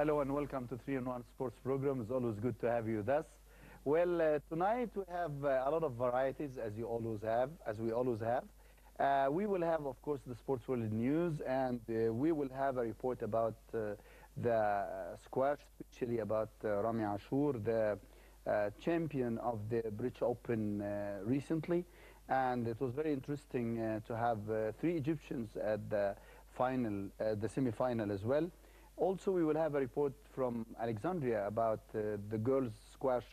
Hello and welcome to 3-in-1 Sports Program. It's always good to have you with us. Well, tonight we have a lot of varieties, as we always have. We will have, of course, the sports world news, and we will have a report about the squash, especially about Rami Ashur, the champion of the British Open recently. And it was very interesting to have 3 Egyptians at the final, the semi-final as well. Also, we will have a report from Alexandria about the girls' squash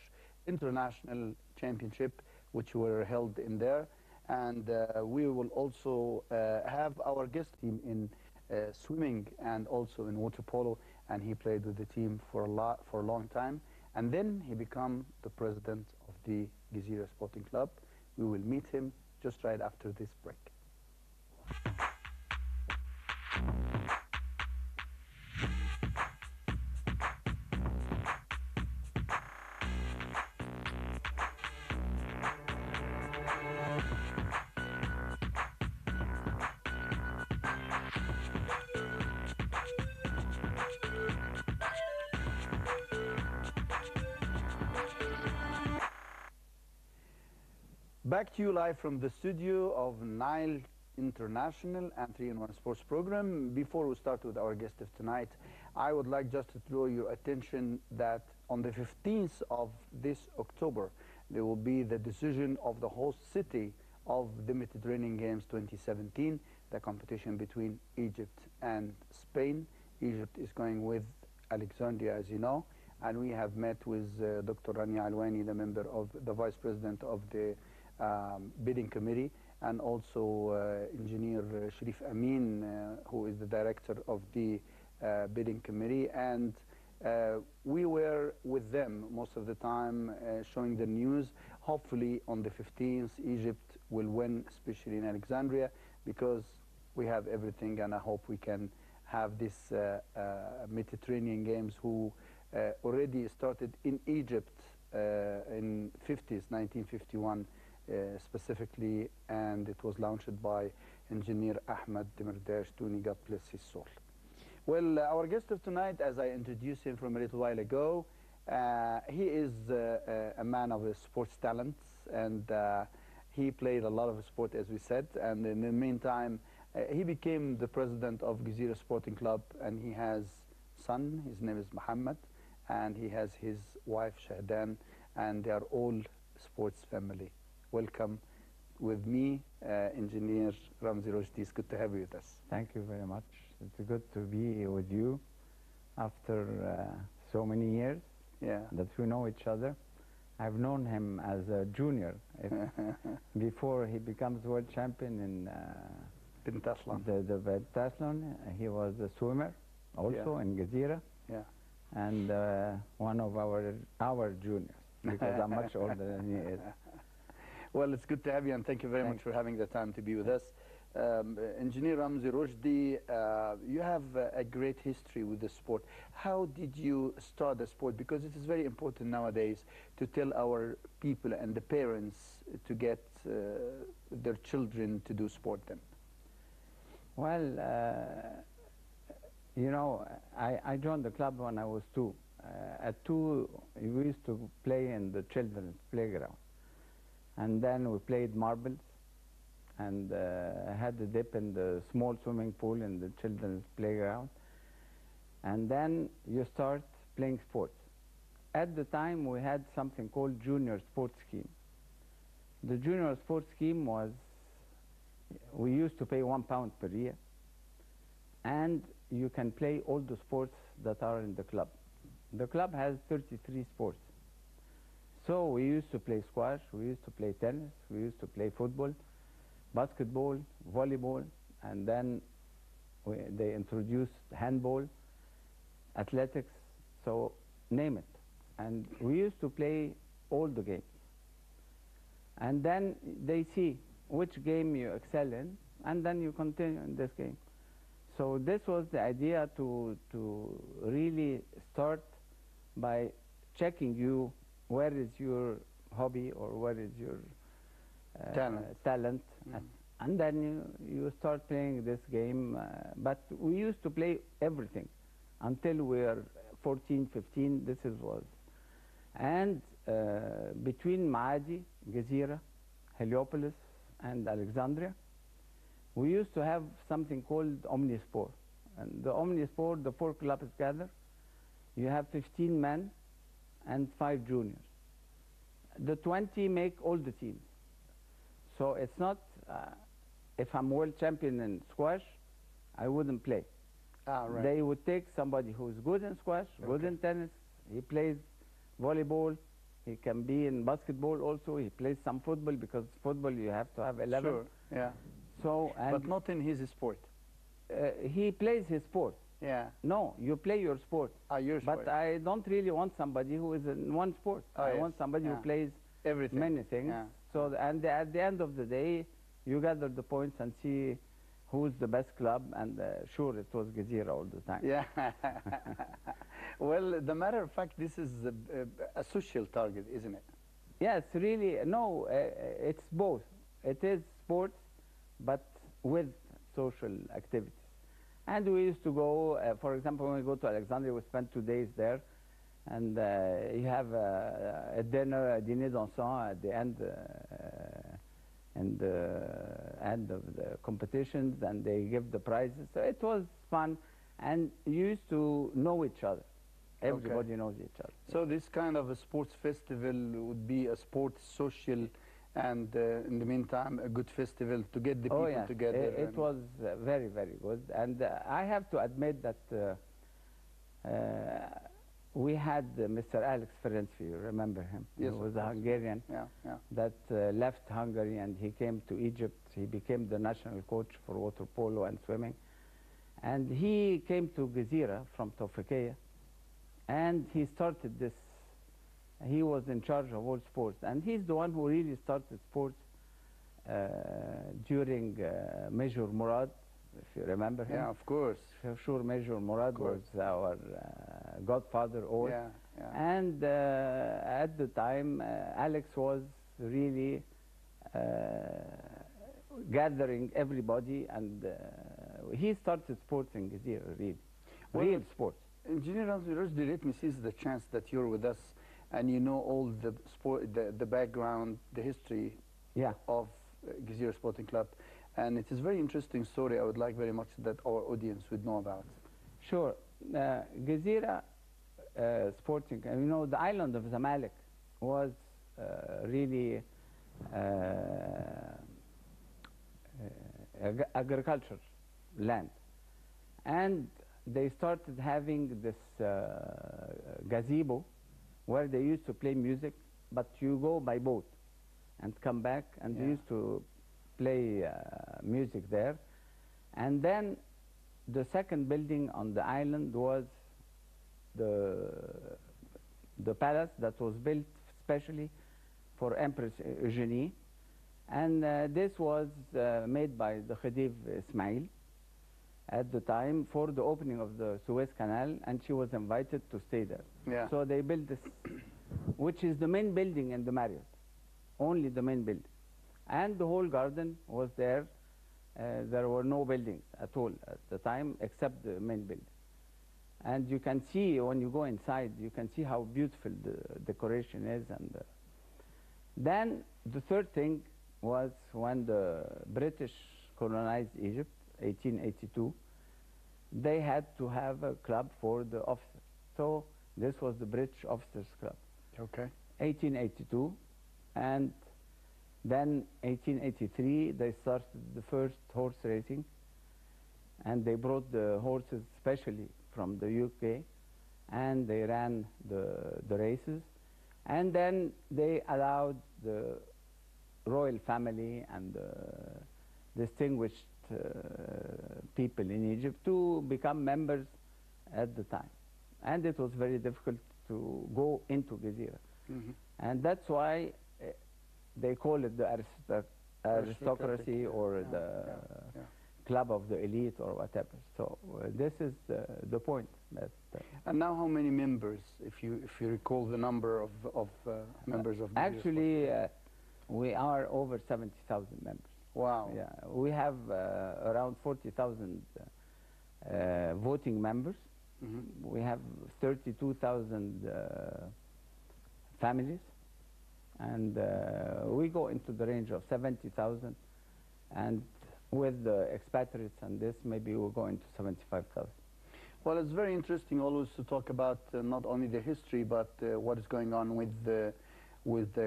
international championship, which were held in there. And we will also have our guest team in swimming and also in water polo, and he played with the team for a long time. And then he became the president of the Gezira Sporting Club. We will meet him just right after this break. Back to you live from the studio of Nile International and 3-in-1 Sports Program. Before we start with our guest of tonight, I would like just to draw your attention that on the 15th of this October, there will be the decision of the host city of the Mediterranean Games 2017, the competition between Egypt and Spain. Egypt is going with Alexandria, as you know, and we have met with Dr. Rani Alwani, the member of the vice president of the bidding committee, and also engineer Sharif Amin, who is the director of the bidding committee. And we were with them most of the time, showing the news. Hopefully on the 15th, Egypt will win, especially in Alexandria, because we have everything, and I hope we can have this Mediterranean Games, who already started in Egypt in 1951, specifically, and it was launched by engineer Ahmad, God bless his soul. Well, our guest of tonight, as I introduced him from a little while ago, he is a man of sports talents, and he played a lot of sport, as we said, and in the meantime, he became the president of Gezira Sporting Club, and he has a son. His name is Muhammad, and he has his wife Shahdan, and they are all sports family. Welcome with me, engineer Rmzy Rshdi. It's good to have you with us. Thank you very much. It's good to be with you after so many years that we know each other. I've known him as a junior before he becomes world champion in pentathlon. The pentathlon. He was a swimmer also in Gezira, and one of our juniors, because I'm much older than he is. Well, it's good to have you, and thank you very much for having the time to be with us. Engineer Rmzy Rshdi, you have a great history with the sport. How did you start the sport? Because it is very important nowadays to tell our people and the parents to get their children to do sport then. Well, you know, I joined the club when I was 2. At 2, we used to play in the children's playground. And then we played marbles, and had a dip in the small swimming pool in the children's playground. And then you start playing sports. At the time, we had something called Junior Sports Scheme. The Junior Sports Scheme was, we used to pay £1 per year, and you can play all the sports that are in the club. The club has 33 sports. So we used to play squash, we used to play tennis, we used to play football, basketball, volleyball, and then they introduced handball, athletics, so name it. And we used to play all the games. And then they see which game you excel in, and then you continue in this game. So this was the idea to really start by checking you, where is your hobby or where is your talent. And then you start playing this game. But we used to play everything until we were 14, 15, this was. And between Maadi, Gezira, Heliopolis, and Alexandria, we used to have something called Omnisport. And the Omnisport, the 4 clubs gather. You have 15 men and 5 juniors. The 20 make all the teams. So it's not, if I'm world champion in squash, I wouldn't play. Ah, right. They would take somebody who's good in squash, good in tennis, he plays volleyball, he can be in basketball also, he plays some football, because football you have to have 11. Sure, yeah. So, But not in his sport. He plays his sport. Yeah. No, you play your sport. Your sport. But I don't really want somebody who is in one sport. Oh, I yes. want somebody who plays everything. Many things. Yeah. So, and at the end of the day, you gather the points and see who's the best club, and sure, it was Gezira all the time. Yeah. Well, the matter of fact, this is a social target, isn't it? Yes, really, no, it's both. It is sports, but with social activities. And we used to go, for example, when we go to Alexandria, we spend 2 days there, and you have a dinner, a dîner dansant at the end, and end of the competitions, and they give the prizes. So it was fun, and you used to know each other. Everybody knows each other. So this kind of a sports festival would be a sports social, and in the meantime, a good festival to get the people together. It was very, very good. And I have to admit that we had Mr. Alex Ferenczi, you remember him? Yes, he was a Hungarian that left Hungary, and he came to Egypt. He became the national coach for water polo and swimming. And he came to Gezira from Tawfiqiyya, and he started this. He was in charge of all sports, and he's the one who really started sports during Major Murad, if you remember him. Yeah, of course. For sure, Major Murad was our godfather. And at the time, Alex was really gathering everybody, and he started sports in Gezira, really. Real sports. Engineer Rashdi, let me seize the chance that you're with us, and you know all the sport, the background, the history of Gezira Sporting Club. And it is a very interesting story. I would like very much that our audience would know about. Sure. Gezira Sporting, you know, the island of Zamalek was really agriculture land. And they started having this gazebo where they used to play music, but you go by boat and come back, and they used to play music there. And then the second building on the island was the palace that was built specially for Empress Eugenie, and this was made by the Khedive Ismail at the time for the opening of the Suez Canal, and she was invited to stay there. Yeah. So they built this, which is the main building in the Marriott, only the main building. And the whole garden was there. There were no buildings at all at the time except the main building. And you can see, when you go inside, you can see how beautiful the decoration is. And then the third thing was when the British colonized Egypt, 1882, they had to have a club for the officers. So this was the British Officers Club. Okay. 1882, and then 1883 they started the first horse racing, and they brought the horses specially from the UK, and they ran the races, and then they allowed the royal family and distinguished people in Egypt to become members at the time. And it was very difficult to go into Gezira. And that's why they call it the aristocracy or the club of the elite or whatever. So this is the point. That, and now how many members, if you recall the number of members of Gezira? Actually, we are over 70,000 members. Wow. Yeah, we have around 40,000 voting members, We have 32,000 families, and we go into the range of 70,000, and with the expatriates and this, maybe we'll go into 75,000. Well, it's very interesting always to talk about not only the history, but what is going on with the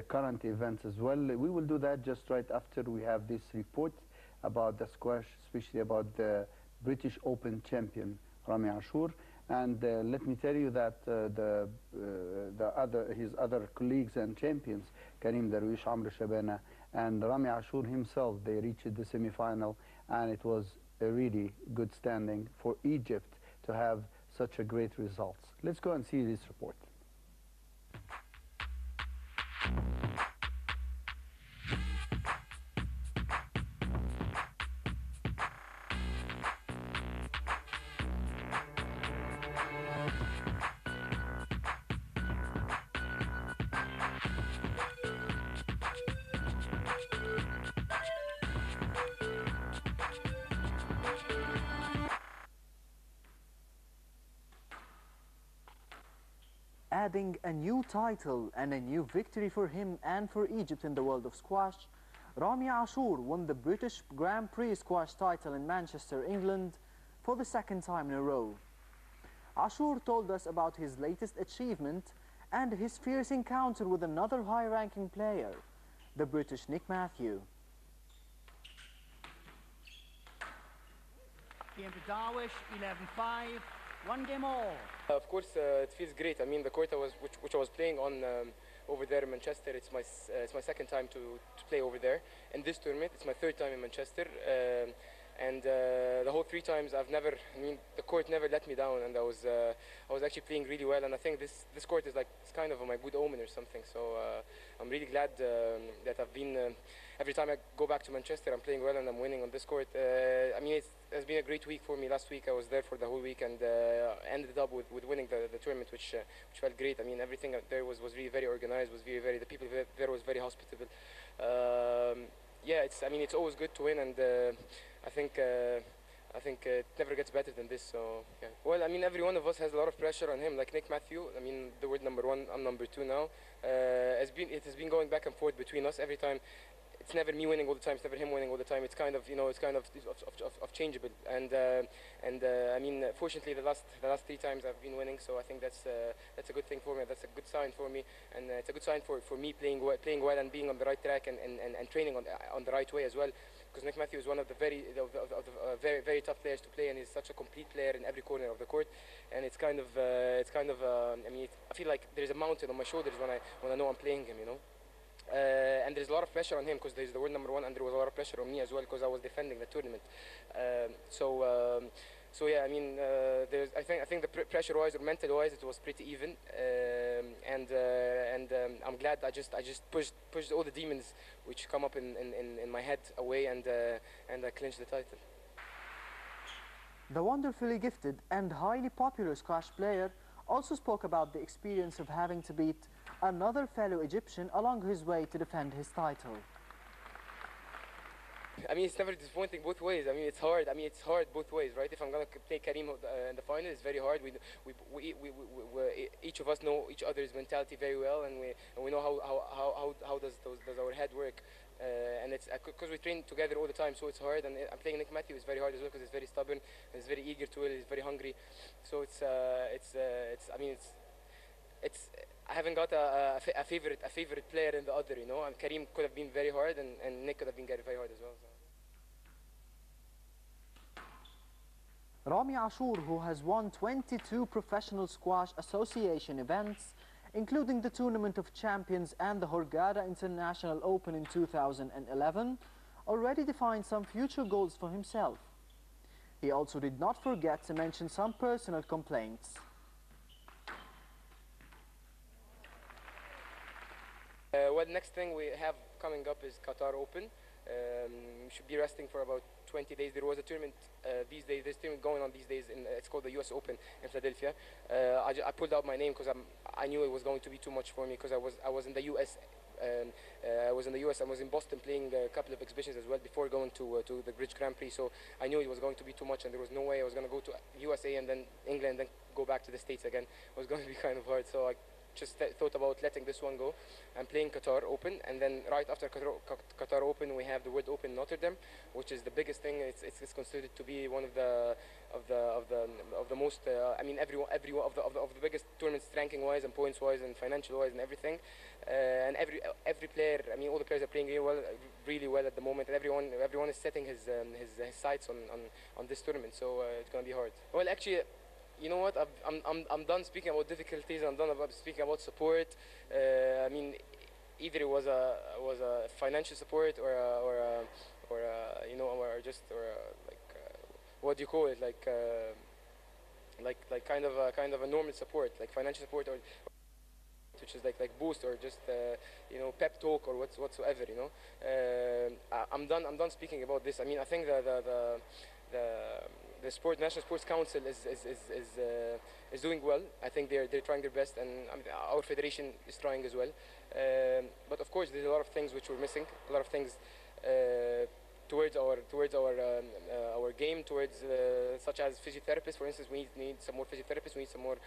current events as well. We will do that just right after we have this report about the squash, especially about the British Open champion, Ramy Ashour. And let me tell you that his other colleagues and champions, Karim Darwish, Amr Shabana, and Ramy Ashour himself, they reached the semi-final, and it was a really good standing for Egypt to have such a great results. Let's go and see this report. Adding a new title and a new victory for him and for Egypt in the world of squash, Ramy Ashour won the British Grand Prix squash title in Manchester, England for the second time in a row. Ashour told us about his latest achievement and his fierce encounter with another high-ranking player, the British Nick Matthew. Game to Darwish, 11-5. One game all. Of course, it feels great. I mean, the court which I was playing on over there in Manchester, it's my second time to play over there. In this tournament, it's my third time in Manchester. And the whole 3 times the court never let me down, and I was actually playing really well. And I think this court is it's kind of my good omen or something. So I'm really glad that I've been. Every time I go back to Manchester, I'm playing well and I'm winning on this court. I mean, it's been a great week for me. Last week I was there for the whole week and ended up with winning the tournament, which felt great. I mean, everything there was really very organized. The people there was very hospitable. Yeah, it's always good to win, and I think it never gets better than this. So yeah. Well, I mean, every one of us has a lot of pressure on him. Like Nick Matthew, I mean, the word number 1, I'm number 2 now. It has been going back and forth between us every time. It's never me winning all the time. It's never him winning all the time. It's kind of changeable. And I mean, fortunately, the last 3 times I've been winning. So I think that's a good thing for me. That's a good sign for me, and it's a good sign for me playing well and being on the right track and training on the right way as well. Because Nick Matthew is one of the very tough players to play, and he's such a complete player in every corner of the court. And it's kind of I mean, I feel like there's a mountain on my shoulders when I know I'm playing him, you know. And there's a lot of pressure on him because there's the world number 1, and there was a lot of pressure on me as well because I was defending the tournament. So yeah, I mean, I think the pressure-wise or mental-wise, it was pretty even, and I'm glad I just pushed all the demons which come up in my head away, and I clinched the title. The wonderfully gifted and highly popular squash player also spoke about the experience of having to beat another fellow Egyptian along his way to defend his title. I mean, it's never disappointing both ways. I mean, it's hard. I mean, it's hard both ways, right? If I'm gonna play Karim in the final, it's very hard. We each of us know each other's mentality very well, and we know how does our head work. And it's because we train together all the time, so it's hard. And I'm playing Nick Matthew is very hard as well because he's very stubborn, and he's very eager to win. He's very hungry. So I mean, I haven't got a favorite player in the other, you know. And Karim could have been very hard, and Nick could have been very hard as well. So. Ramy Ashour, who has won 22 Professional Squash Association events, including the Tournament of Champions and the Hurghada International Open in 2011, already defined some future goals for himself. He also did not forget to mention some personal complaints. Well, next thing we have coming up is Qatar Open. We should be resting for about 20 days. There was a tournament these days. There's a tournament going on these days. It's called the US Open in Philadelphia. I pulled out my name because I knew it was going to be too much for me because I was in the US I was in the US. I was in Boston playing a couple of exhibitions as well before going to the British Grand Prix. So I knew it was going to be too much, and there was no way I was going to go to USA and then England and then go back to the States again. It was going to be kind of hard. So I just thought about letting this one go and playing Qatar Open, and then right after Qatar Open we have the World Open Notre Dame, which is the biggest thing. It's considered to be one of the most I mean of the biggest tournaments ranking wise and points wise and financial wise and everything, and every player, I mean all the players are playing really well at the moment, and everyone is setting his sights on this tournament, so it's going to be hard. Well, actually, you know what? I'm done speaking about difficulties. I'm done about speaking about support. I mean, either it was a financial support or you know, or just what do you call it? Like kind of a normal support, like financial support, or which is like boost or just you know, pep talk or whatsoever. You know, I'm done speaking about this. I mean, I think the National Sports Council is doing well. I think they're trying their best, and I mean, our federation is trying as well. But of course, there's a lot of things which we're missing. A lot of things towards our game, towards such as physiotherapists. For instance, we need some more physiotherapists. We need some more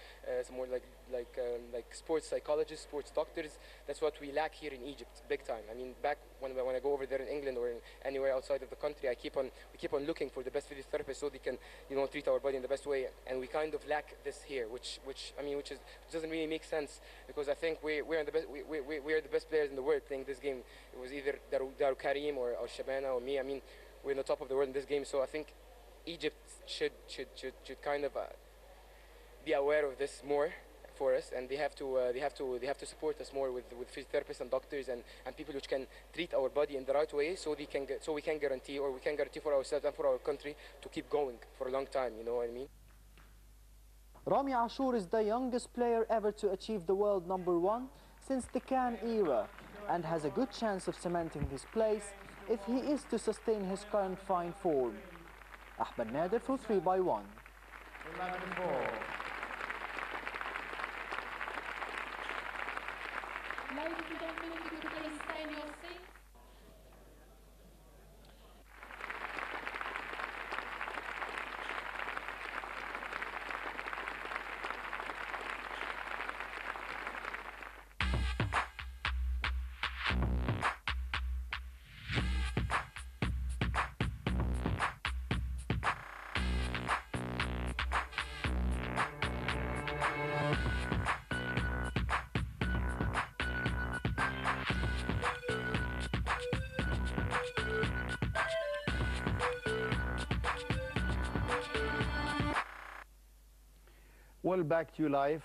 like sports psychologists, sports doctors. That's what we lack here in Egypt, big time. I mean, back when I go over there in England or anywhere outside of the country, we keep on looking for the best physiotherapists so they can, you know, treat our body in the best way. And we kind of lack this here, which doesn't really make sense, because I think we are the best players in the world playing this game. It was either Daru Karim or Shabana or me. I mean, we're in the top of the world in this game, so I think Egypt should kind of be aware of this more for us, and they have to support us more with physiotherapists and doctors and people which can treat our body in the right way, so we can guarantee for ourselves and for our country to keep going for a long time. You know what I mean? Ramy Ashour is the youngest player ever to achieve the world #1 since the Can era, and has a good chance of cementing his place if he is to sustain his current fine form. Ahmed Nader for 3x1. 11-4. Ladies and gentlemen, if you could please stay in your seats. Well, back to you live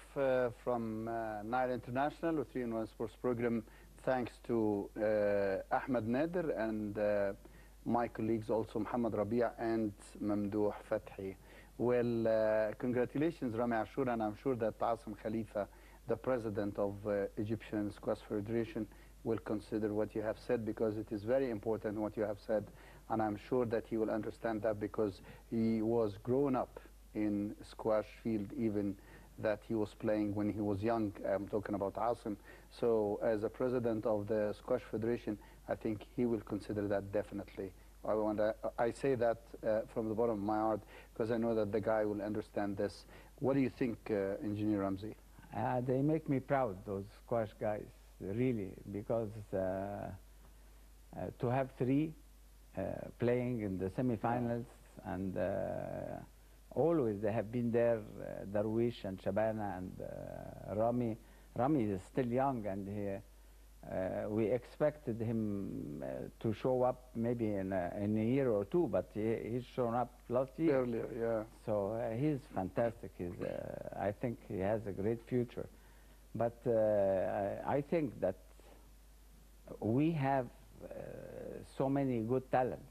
from Nile International with 3-in-1 Sports Program. Thanks to Ahmed Nader and my colleagues also Muhammad Rabia and Mamdouh Fathi. Well, congratulations Ramy Ashour, and I'm sure that Asim Khalifa, the president of Egyptian Squash Federation, will consider what you have said, because it is very important what you have said, and I'm sure that he will understand that, because he was grown up in squash field, even that he was playing when he was young. I'm talking about Asim. So as a president of the Squash Federation, I think he will consider that definitely. I say that from the bottom of my heart, because I know that the guy will understand this. What do you think, Engineer Ramzi? They make me proud, those squash guys, really, because to have three playing in the semifinals, and always they have been there, Darwish and Shabana and Ramy. Ramy is still young, and we expected him to show up maybe in a year or two, but he's shown up last year. Earlier, yeah. So he's fantastic. I think he has a great future. But I think that we have so many good talents.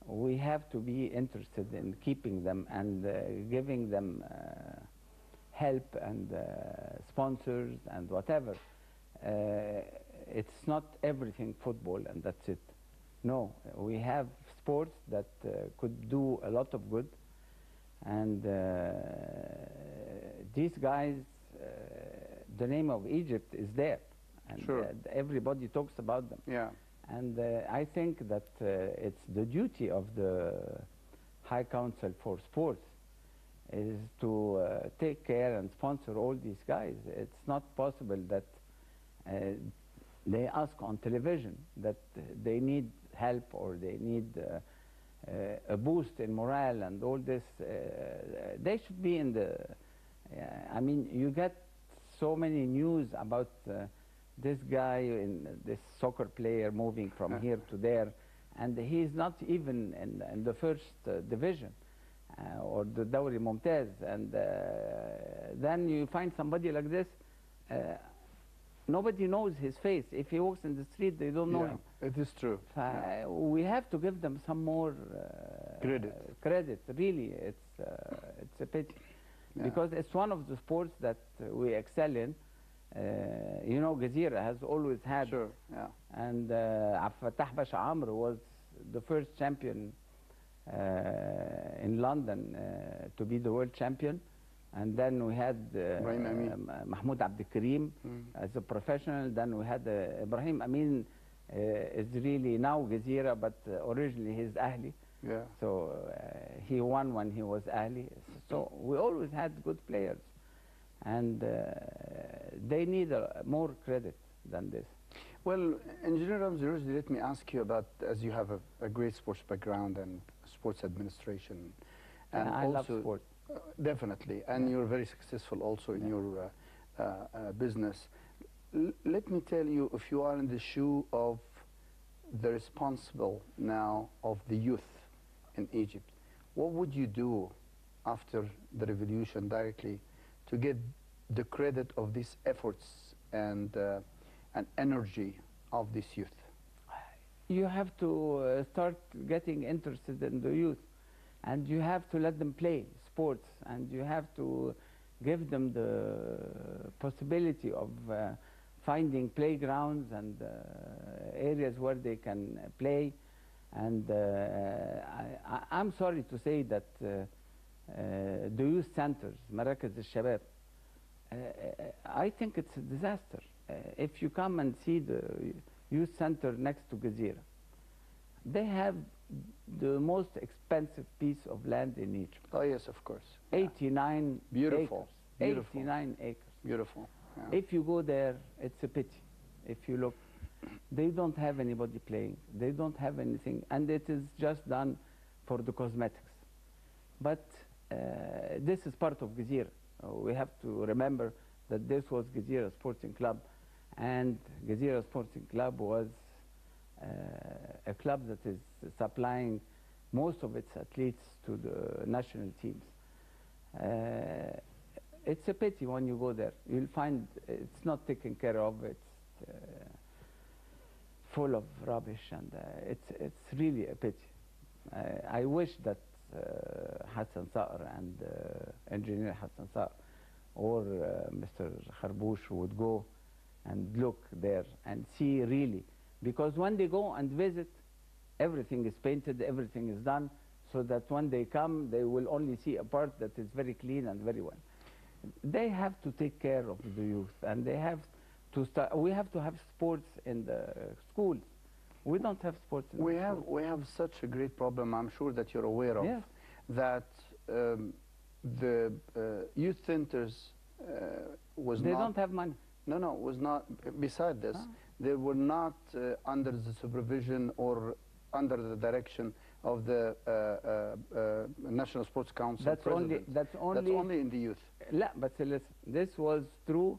We have to be interested in keeping them and giving them help and sponsors and whatever. It's not everything football and that's it. No, we have sports that could do a lot of good, and these guys, the name of Egypt is there. and Sure. everybody talks about them. Yeah. And I think that it's the duty of the High Council for Sports is to take care and sponsor all these guys. It's not possible that they ask on television that they need help or they need a boost in morale and all this. They should be in the, I mean, you get so many news about this guy, this soccer player moving from here to there, and he's not even in the first division or the Dawri Mumtaz, and then you find somebody like this, nobody knows his face. If he walks in the street, they don't know him. It is true. We have to give them some more credit. Really, it's a pity. Because it's one of the sports that we excel in. You know, Gazira has always had. Sure, yeah. And Abfatah Basha Amr was the first champion in London to be the world champion. And then we had Mahmoud Abdul Karim as a professional. Then we had Ibrahim Amin is really now Gazira, but originally he's Ahli. Yeah. So he won when he was Ahli. So we always had good players. And they need more credit than this. Well, Engineer Rashdi, let me ask you about, as you have a great sports background and sports administration. And I love sport. Definitely. And you're very successful also in your business. Let me tell you, if you are in the shoe of the responsible now of the youth in Egypt, what would you do after the revolution directly to get the credit of these efforts and energy of this youth? You have to start getting interested in the youth, and you have to let them play sports, and you have to give them the possibility of finding playgrounds and areas where they can play. And I'm sorry to say that the youth centers, Marakaz al-Shabab, I think it's a disaster. If you come and see the youth center next to Gazira, they have the most expensive piece of land in Egypt. Oh yes, of course. 89 Beautiful. acres. 89 acres. Beautiful. Yeah. If you go there, it's a pity. If you look, they don't have anybody playing. They don't have anything, and it is just done for the cosmetics. But this is part of Gazira. We have to remember that this was Gazira Sporting Club, and Gazira Sporting Club was a club that is supplying most of its athletes to the national teams. It's a pity when you go there. You'll find it's not taken care of. It's full of rubbish, and it's really a pity. I wish that Hassan Sa'ar and Engineer Hassan Sa'ar or Mr. Kharbouch would go and look there and see really. Because when they go and visit, everything is painted, everything is done, so that when they come, they will only see a part that is very clean and very well. They have to take care of the youth, and they have to start. We have to have sports in the schools. We don't have sports in the schools. We have such a great problem, I'm sure that you're aware of, yes. that the youth centers was they not... don't have money. No, was not, beside this, they were not under the supervision or under the direction of the National Sports Council That's only in the youth. لا بس listen, this was true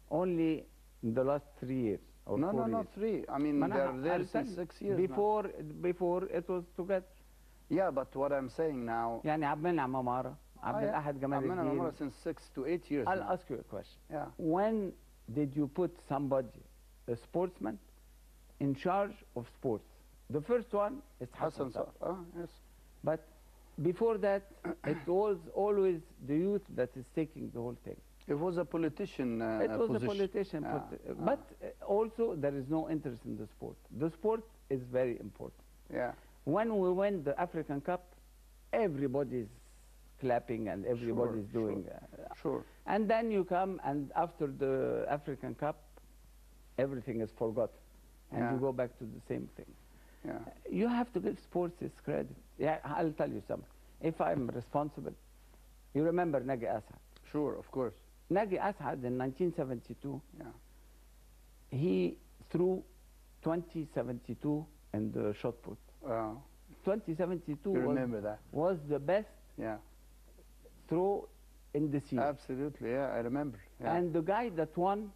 only in the last 3 years or 4 years. No, 3. I mean, they're there since 6 years before it was together. Yeah, but what I'm saying now... يعني عبد المنعم عمارة, عبد الأحد جمال الدين. عبد المنعم عمارة since 6 to 8 years I'll now. ask you a question. Yeah. When did you put somebody, a sportsman, in charge of sports? The first one is Hassan Sa'ar. Yes. But before that, it was always the youth that is taking the whole thing. It was a politician It was position. a politician. But also there is no interest in the sport. The sport is very important. Yeah. When we win the African Cup, everybody's clapping and everybody's doing. Sure. And then you come, and after the African Cup, everything is forgotten, and you go back to the same thing. Yeah. You have to give sports its credit. Yeah, I'll tell you something. If I'm responsible, you remember Nagi Asad. Sure, of course. Nagi Asad in 1972, Yeah. he threw 2072 in the shot put. 2072 You remember that. was the best Yeah. throw in the season. Absolutely, yeah, I remember. Yeah. And the guy that won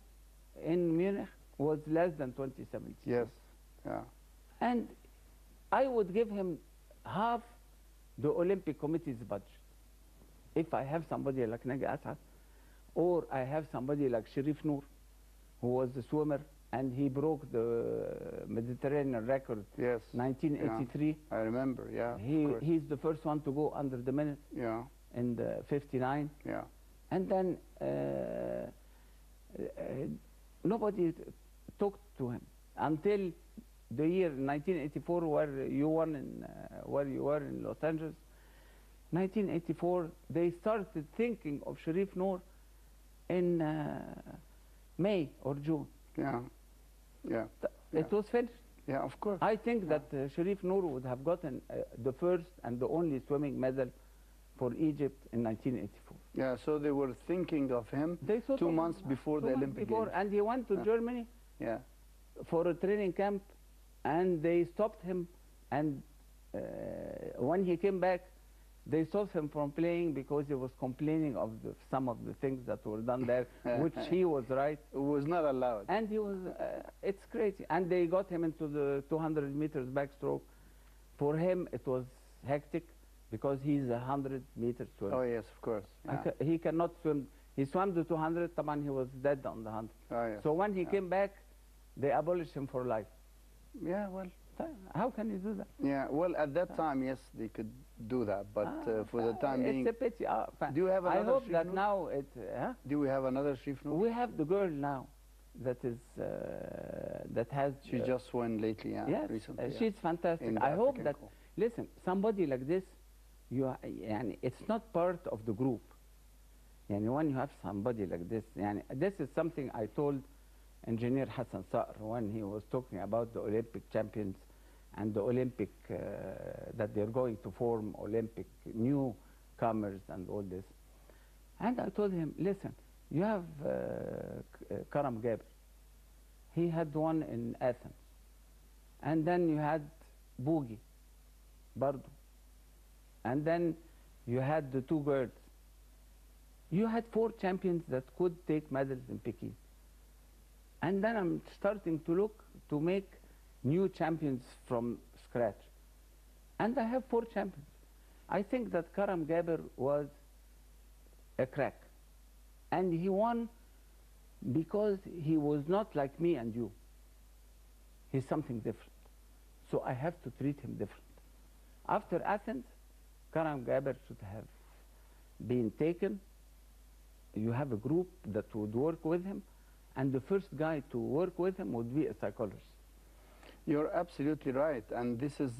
in Munich was less than 2072. Yes, yeah. And I would give him half the Olympic Committee's budget. If I have somebody like Nagi Asad, or I have somebody like Sharif Noor, who was a swimmer, and he broke the Mediterranean record, Yes. 1983. Yeah. I remember, yeah. He's the first one to go under the minute Yeah, in the 59. yeah. And then nobody talked to him until the year 1984, where you won in, where you were in Los Angeles. 1984, they started thinking of Sharif Noor in May or June. Yeah, yeah. It was finished. Yeah, of course. I think that Sharif Noor would have gotten the first and the only swimming medal for Egypt in 1984. Yeah, so they were thinking of him They thought 2 of months before the Olympic Games. And he went to Germany Yeah, for a training camp, and they stopped him. And when he came back, they stopped him from playing because he was complaining of some of the things that were done there, which he was right. it was not allowed. And he was, it's crazy. And they got him into the 200 meters backstroke. For him, it was hectic because he's a 100-meter swimmer. Oh, yes, of course. Yeah. He cannot swim. He swam the 200, taban, he was dead on the 100. Oh, yes. So when he came back, they abolished him for life. Yeah, well, How can you do that? yeah, well, at that time, yes, they could do that, but for the time being, It's a pity. do you have I another hope Sharif that Noor? now it. Do we have another Sharif Noor? We have the girl now, that is that has. She just won lately, yeah, yes, recently. Yeah. she's fantastic. In the I hope African that. Cup. Listen, somebody like this, it's not part of the group. When you have somebody like this, this is something I told Engineer Hassan Saqr when he was talking about the Olympic champions and the Olympic, that they're going to form Olympic newcomers and all this. And I told him, listen, you have Karam Gaber. He had one in Athens. And then you had Boogie, Bardo. And then you had the two girls. You had 4 champions that could take medals in Peking. And then I'm starting to look to make new champions from scratch. And I have 4 champions. I think that Karam Gaber was a crack. And he won because he was not like me and you. He's something different. So I have to treat him different. After Athens, Karam Gaber should have been taken. You have a group that would work with him, and the first guy to work with him would be a psychologist. You're absolutely right, and this is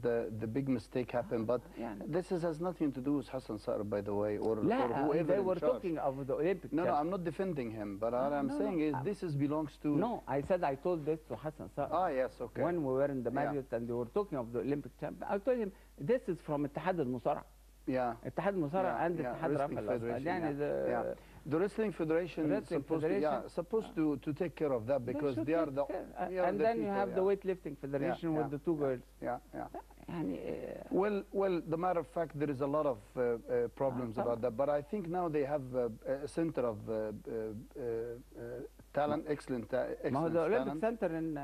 the big mistake happened. But this has nothing to do with Hassan Saqr, by the way, or whoever. They in were charge. talking of the Olympic. No, I'm not defending him, but what I'm saying is this belongs to. No, I said I told this to Hassan Saqr. Ah, yes, okay. When we were in the Marriott and they were talking of the Olympic champion, I told him this is from Ittihad al-Musara. Yeah. Ittihad al-Musara and Ittihad Wrestling Rafah Federation. The Wrestling Federation is supposed to take care of that because they are the. And then you have the Weightlifting Federation with the two girls. Well, the matter of fact, there is a lot of problems about that, but I think now they have a center of talent, excellent the Olympic Center in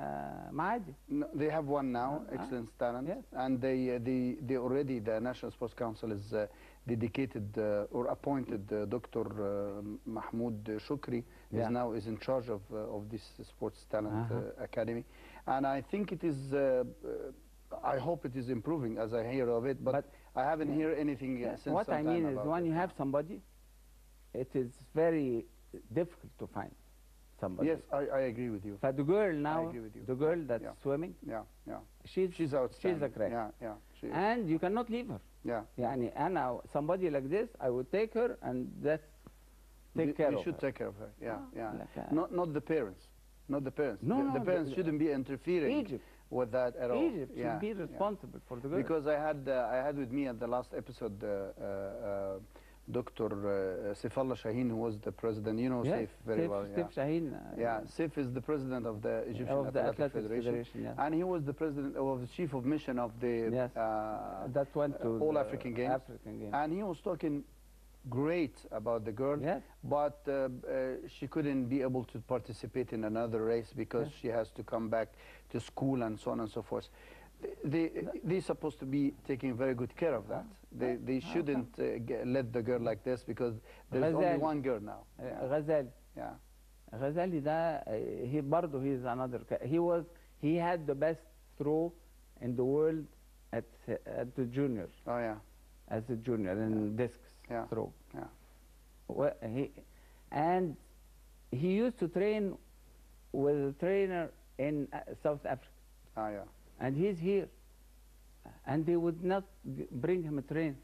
Maadi. No, they have one now, excellent talent, and they already, the National Sports Council is dedicated or appointed Dr. Mahmoud Shukri is now in charge of this sports talent academy, and I think it is. I hope it is improving as I hear of it, but I haven't heard anything since. What I mean is, when you have somebody, it is very difficult to find somebody. Yes, I agree with you. But the girl now, the girl that's swimming, she's outstanding. She's a crack. And you cannot leave her. And now somebody like this, I would take her and take care of her. You should take care of her. Not the parents. not the parents. No, the no, parents shouldn't be interfering Egypt. with that at all. Egypt should be responsible for the girls. Because I had with me at the last episode Dr. Saifullah Shaheen, who was the president. You know Saif very well. Saif Shaheen. Yeah, Saif is the president of the Egyptian Athletic Federation, yeah. and he was the president of the chief of mission of the that went to All African Games. And he was talking great about the girl, but she couldn't be able to participate in another race because she has to come back to school and so on and so forth. They're supposed to be taking very good care of that. They shouldn't let the girl like this, because there's only one girl now. Ghazali. Yeah. Ghazali he had the best throw in the world at the junior. Oh yeah. As a junior in discus throw. Yeah. Well, and he used to train with a trainer in South Africa. Oh yeah. And he's here, and they would not bring him a train.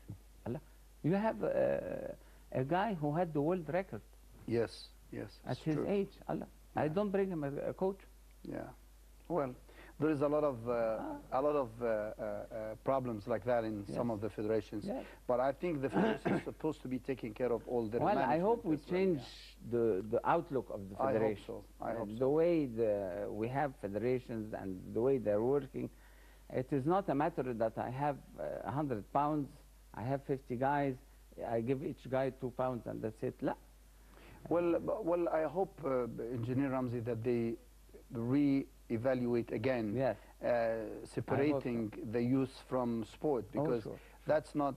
You have a guy who had the world record. Yes, yes. At his age, I don't bring him a coach. Yeah. Well, there is a lot of problems like that in some of the federations. Yes. But I think the federation is supposed to be taking care of all the. Well, I hope we change the outlook of the federation. I hope so. The way we have federations and the way they're working, it is not a matter that I have 100 pounds, I have 50 guys, I give each guy 2 pounds and that's it. La. Well, I hope, Engineer Ramzi, that they re-evaluate again, separating the youth from sport, because that's not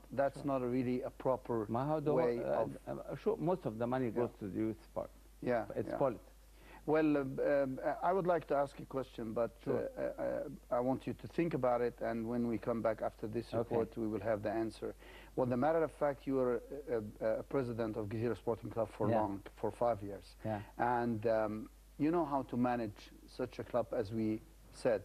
really a proper way of. Sure, most of the money goes to the youth sport. Yeah, it's politics. Well, I would like to ask you a question, but I want you to think about it, and when we come back after this report, we will have the answer. Well, the matter of fact, you were a president of Gezira Sporting Club for 5 years, and you know how to manage such a club. As we said,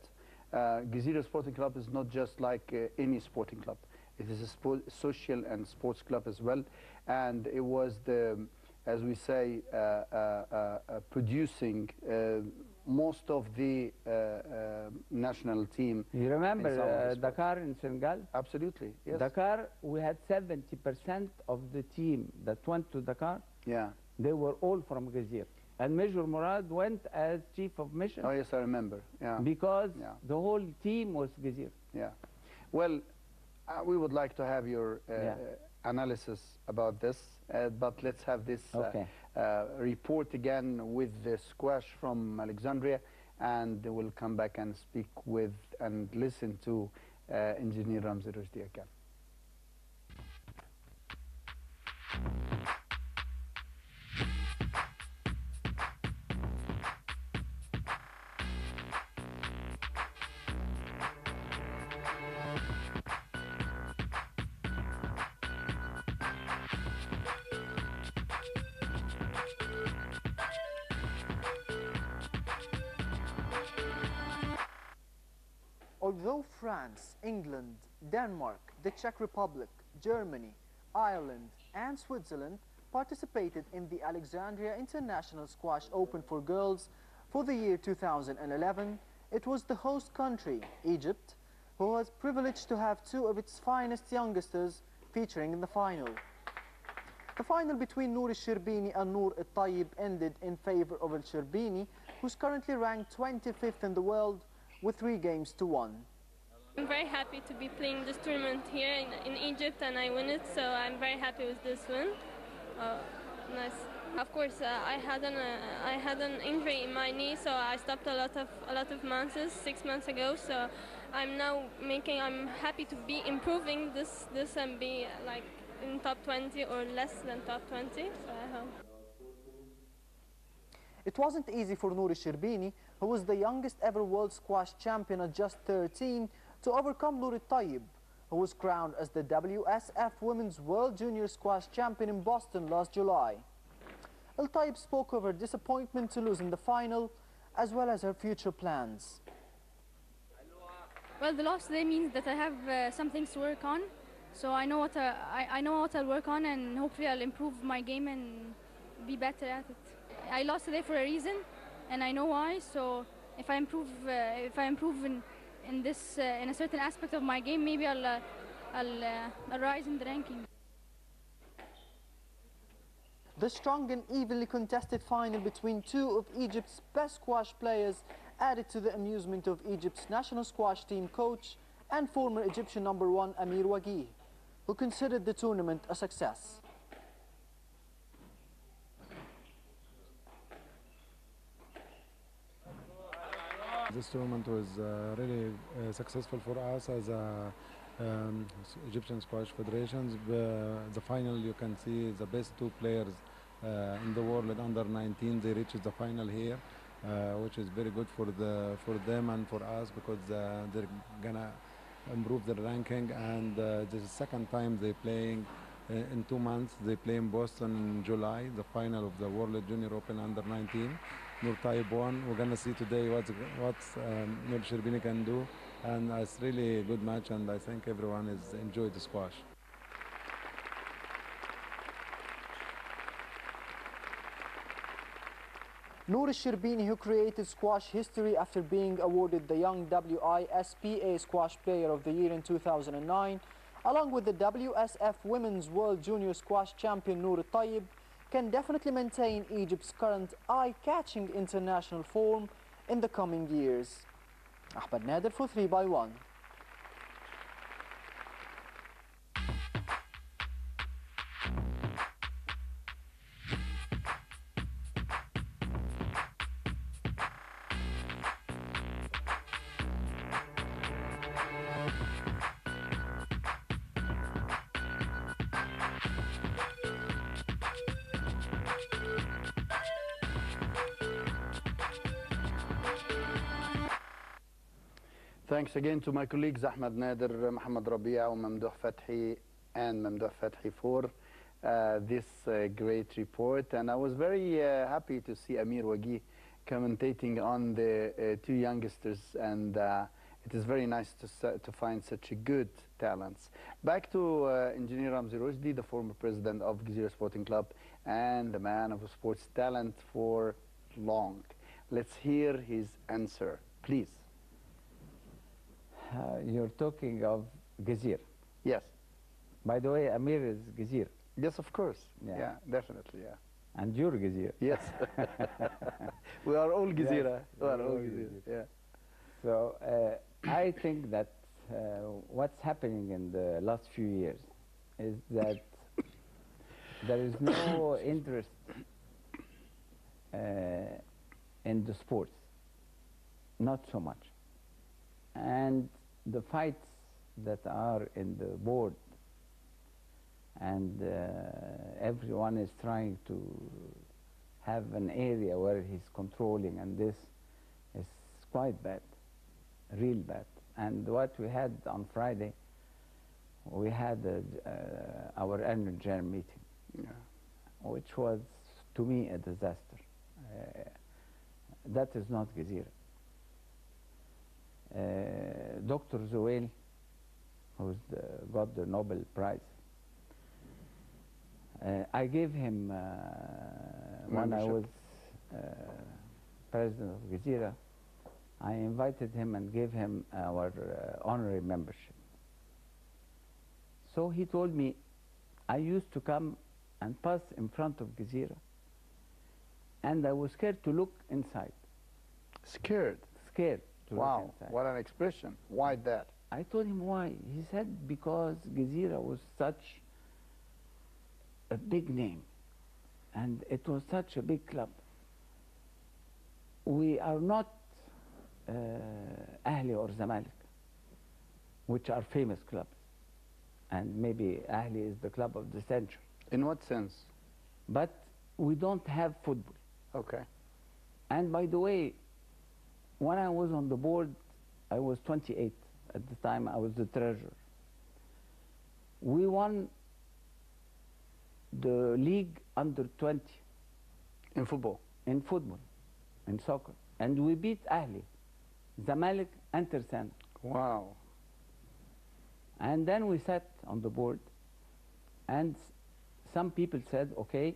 Gezira Sporting Club is not just like any sporting club. It is a social and sports club as well, and it was as we say, producing most of the national team. You remember Dakar in Senegal? Absolutely, yes. Dakar, we had 70% of the team that went to Dakar. Yeah. They were all from Gezira. And Major Murad went as chief of mission. Oh yes, I remember. Yeah. Because the whole team was Gezira. Yeah. Well, we would like to have your analysis about this, but let's have this report again with the squash from Alexandria, and we'll come back and speak with and listen to Engineer Rashdi again. Although France, England, Denmark, the Czech Republic, Germany, Ireland and Switzerland participated in the Alexandria International Squash Open for Girls for the year 2011, it was the host country, Egypt, who was privileged to have two of its finest youngsters featuring in the final. The final between Noor al-Shirbini and Noor al-Tayyib ended in favor of al-Shirbini, who's currently ranked 25th in the world with 3 games to 1. I'm very happy to be playing this tournament here in Egypt, and I win it, so I'm very happy with this win. Nice. Of course, I had an injury in my knee, so I stopped a lot of months, 6 months ago. So I'm happy to be improving this and be like in top 20 or less than top 20. So I hope. It wasn't easy for Noor al-Shirbini, who was the youngest ever world squash champion at just 13, to overcome Noor al-Tayyib, who was crowned as the WSF Women's World Junior Squash Champion in Boston last July. Al-Tayyib spoke of her disappointment to lose in the final, as well as her future plans. Well, the loss today means that I have some things to work on, so I know what I'll work on, and hopefully I'll improve my game and be better at it. I lost today for a reason. and I know why. So if I improve in this in a certain aspect of my game, maybe I'll rise in the ranking. The strong and evenly contested final between two of Egypt's best squash players added to the amusement of Egypt's national squash team coach and former Egyptian #1 Amir Wagih, who considered the tournament a success. This tournament was really successful for us as a Egyptian Squash Federations. The final, you can see the best two players in the world at under 19. They reached the final here, which is very good for them and for us, because they're gonna improve their ranking. And this is the second time they're playing in 2 months. They play in Boston in July, the final of the World Junior Open under 19. Nur Taib won. We're gonna see today what Nur Sherbini can do, and it's really a good match, and I think everyone has enjoyed the squash. Nur Sherbini, who created squash history after being awarded the Young WISPA Squash Player of the Year in 2009, along with the WSF Women's World Junior Squash Champion Nur Taib, can definitely maintain Egypt's current eye-catching international form in the coming years. Ahmed Nader for 3x1. Thanks again to my colleagues Ahmed Nader, Mohammed Rabia, Mamdouh Fathi, and Mamdouh Fathi for this great report. And I was very happy to see Amir Wagih commentating on the two youngsters, and it is very nice to find such good talents. Back to Engineer Rashdi, the former president of Gezira Sporting Club and the man of sports talent for long. Let's hear his answer, please. You're talking of Gezira. Yes. By the way, Amir is Gezira. Yes, of course. Yeah, definitely, yeah. And you're Gezira. Yes. We are all Gezira. Yes, we are all Gezira, yeah. So I think that what's happening in the last few years is that there is no interest in the sports, not so much. And the fights that are in the board, and everyone is trying to have an area where he's controlling, and this is quite bad, real bad. And what we had on Friday, we had our annual general meeting, which was, to me, a disaster. That is not Gezira. Dr. Zoel, who got the Nobel Prize, I gave him, when I was president of Gezira, I invited him and gave him our honorary membership. So he told me, I used to come and pass in front of Gezira, and I was scared to look inside. Scared? Scared. Wow, what an expression. Why that? I told him why. He said because Gezira was such a big name, and it was such a big club. We are not Ahli or Zamalek, which are famous clubs, and maybe Ahli is the club of the century. In what sense? But we don't have football. Okay. And by the way, when I was on the board, I was 28 at the time. I was the treasurer. We won the league under 20. In football? In football, in soccer. And we beat Ahli, Zamalek, and Tersan. Wow. And then we sat on the board, and some people said, okay,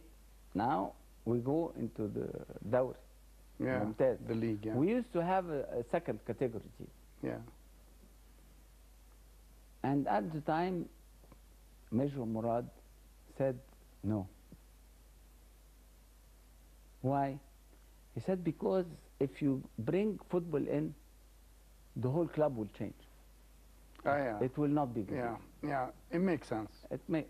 now we go into the dowry. Yeah, ممتاز. the league, yeah. We used to have a second category team. Yeah. And at the time, Major Murad said no. Why? He said because if you bring football in, the whole club will change. Oh, yeah. It will not be good. Yeah, yeah, it makes sense.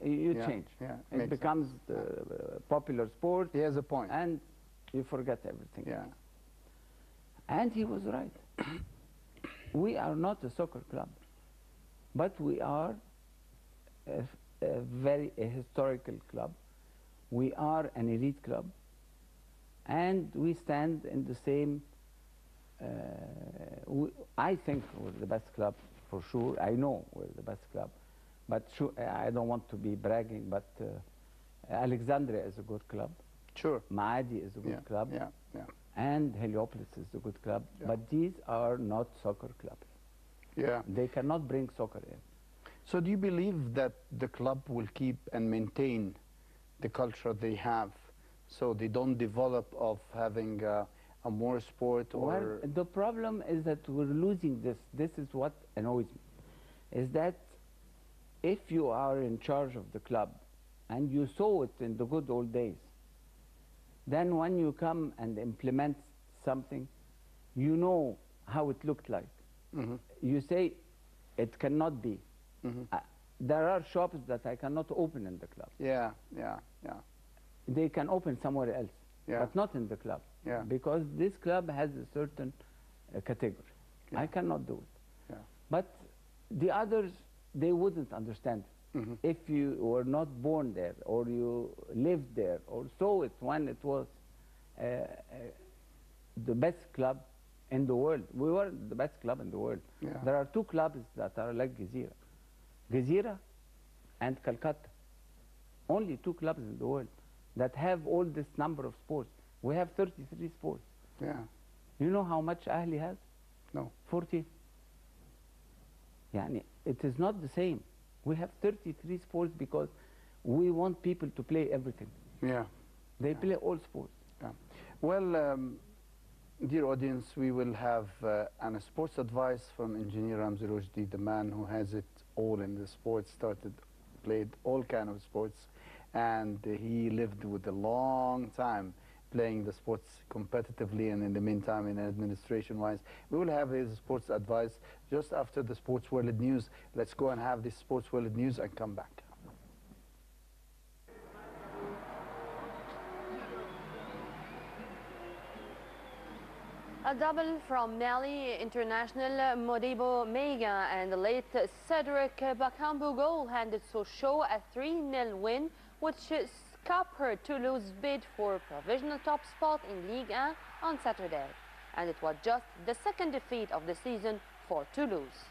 You Yeah, change. yeah, It makes becomes sense. the popular sport. He has a point. And you forget everything. Yeah. And he was right. We are not a soccer club, but we are a historical club. We are an elite club, and we stand in the same. I think we're the best club for sure. I know we're the best club, but I don't want to be bragging. But Alexandria is a good club. Sure. Maadi is a good club. Yeah, yeah. And Heliopolis is a good club. Yeah. But these are not soccer clubs. Yeah. They cannot bring soccer in. So do you believe that the club will keep and maintain the culture they have, so they don't develop of having a more sport or... Well, the problem is that we're losing this. This is what annoys me, is that if you are in charge of the club and you saw it in the good old days, then when you come and implement something, you know how it looked like. Mm-hmm. You say, it cannot be. Mm-hmm. There are shops that I cannot open in the club. Yeah, yeah, yeah. They can open somewhere else, Yeah. but not in the club. Yeah. Because this club has a certain category. Yeah. I cannot do it. Yeah. But the others, they wouldn't understand. Mm-hmm. If you were not born there, or you lived there, or saw it when it was the best club in the world. We were the best club in the world. Yeah. There are two clubs that are like Gezira. Gezira and Calcutta. Only two clubs in the world that have all this number of sports. We have 33 sports. Yeah. You know how much Ahli has? No. 14. Yani, it is not the same. We have 33 sports because we want people to play everything. Yeah. They play all sports. Yeah. Well, dear audience, we will have a sports advice from Engineer Ramzi Rojdi, the man who has it all in the sports, played all kind of sports, and he lived with a long time playing the sports competitively, and in the meantime, in administration-wise. We will have his sports advice just after the Sports World News. Let's go and have this Sports World News and come back. A double from Mali international Modibo Mega and the late Cedric Bakambu goal-handed Sochaux a 3-0 win, which scuppered Toulouse's bid for provisional top spot in Ligue 1 on Saturday. And it was just the second defeat of the season for Toulouse.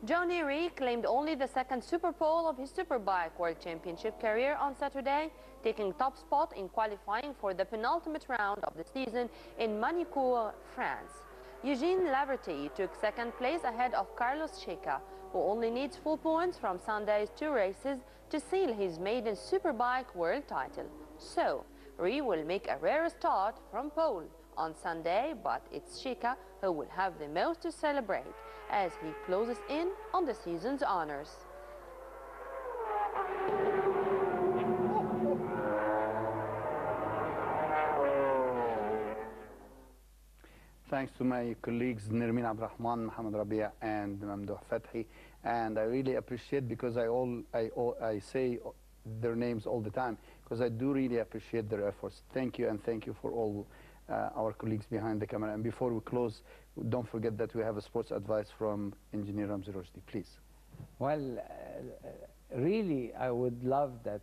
Johnny Ree claimed only the second Super Pole of his Superbike World Championship career on Saturday, taking top spot in qualifying for the penultimate round of the season in Manicourt, France. Eugene Laverty took second place ahead of Carlos Checa, who only needs full points from Sunday's two races to seal his maiden Superbike world title. So, Ree will make a rare start from pole on Sunday, but it's Checa who will have the most to celebrate as he closes in on the season's honors. Thanks to my colleagues Nirmin Abdurrahman, Mohamed Rabia, and Mamdouh Fathi, and I really appreciate, because I say their names all the time, because I do really appreciate their efforts. Thank you, and thank you for all our colleagues behind the camera. And before we close, don't forget that we have a sports advice from Engineer Rmzy Rshdi, please. Well, really, I would love that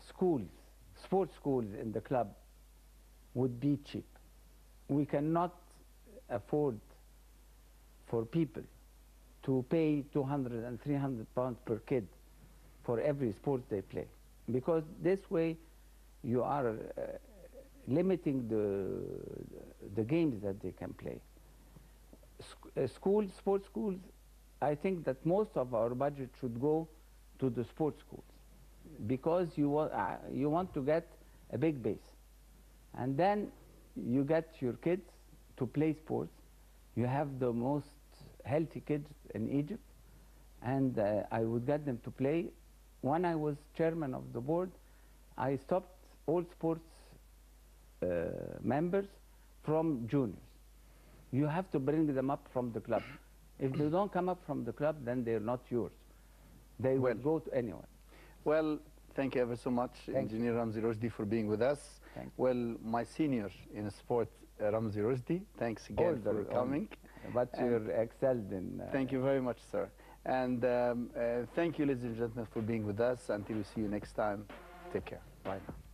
schools, sports schools in the club would be cheap. We cannot afford for people to pay 200 and 300 pounds per kid for every sport they play, because this way you are limiting the games that they can play. Sports schools, I think that most of our budget should go to the sports schools, because you want to get a big base, and then you get your kids to play sports. You have the most healthy kids in Egypt, and I would get them to play. When I was chairman of the board, I stopped all sports members from juniors. You have to bring them up from the club. If they don't come up from the club, then they're not yours. They will go to anyone. Well, thank you ever so much, Engineer Rmzy Rshdi, for being with us. Well, my senior in sport, Rmzy Rshdi, thanks again for coming. But you're excelled in... Thank you very much, sir. And thank you, ladies and gentlemen, for being with us. Until we see you next time, take care. Bye now.